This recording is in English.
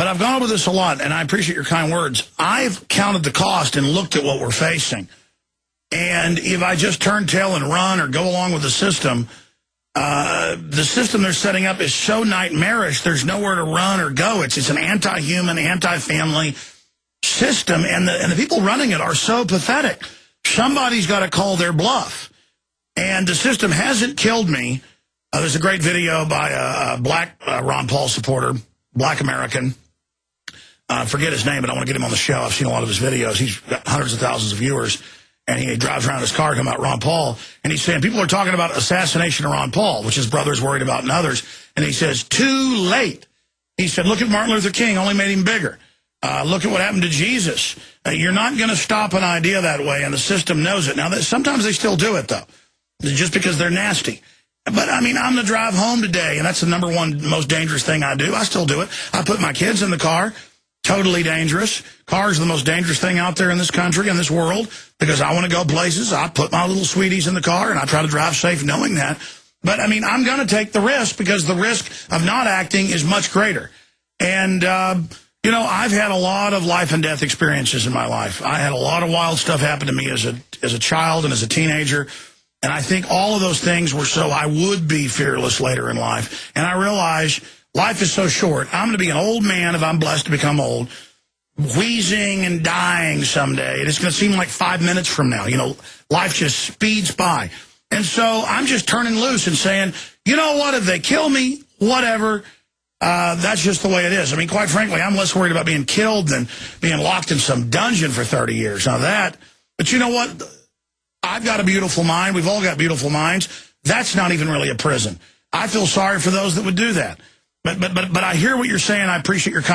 but I've gone over this a lot, and I appreciate your kind words. I've counted the cost and looked at what we're facing. And if I just turn tail and run or go along with the system they're setting up is so nightmarish, there's nowhere to run or go. It's an anti-human, anti-family system, and the people running it are so pathetic. Somebody's got to call their bluff. And the system hasn't killed me. There's a great video by a black Ron Paul supporter, black American. Forget his name, but I want to get him on the show. I've seen a lot of his videos. He's got hundreds of thousands of viewers. And he drives around his car talking about Ron Paul. And he's saying, people are talking about assassination of Ron Paul, which his brother's worried about and others. And he says, too late. He said, look at Martin Luther King, only made him bigger. Look at what happened to Jesus. You're not going to stop an idea that way, and the system knows it. Now, sometimes they still do it, though, just because they're nasty. But, I mean, I'm going to drive home today, and that's the number one most dangerous thing I do. I still do it. I put my kids in the car. Totally dangerous. Cars are the most dangerous thing out there in this country, in this world, because I want to go places. I put my little sweeties in the car, and I try to drive safe knowing that. But, I mean, I'm going to take the risk because the risk of not acting is much greater. And, you know, I've had a lot of life and death experiences in my life. I had a lot of wild stuff happen to me as a child and as a teenager. And I think all of those things were so I would be fearless later in life. And I realized life is so short. I'm going to be an old man if I'm blessed to become old, wheezing and dying someday. And it's going to seem like 5 minutes from now. You know, life just speeds by. And so I'm just turning loose and saying, you know what, if they kill me, whatever, that's just the way it is. I mean, quite frankly, I'm less worried about being killed than being locked in some dungeon for 30 years. Now that, but you know what? I've got a beautiful mind. We've all got beautiful minds. That's not even really a prison. I feel sorry for those that would do that. But I hear what you're saying. I appreciate your kind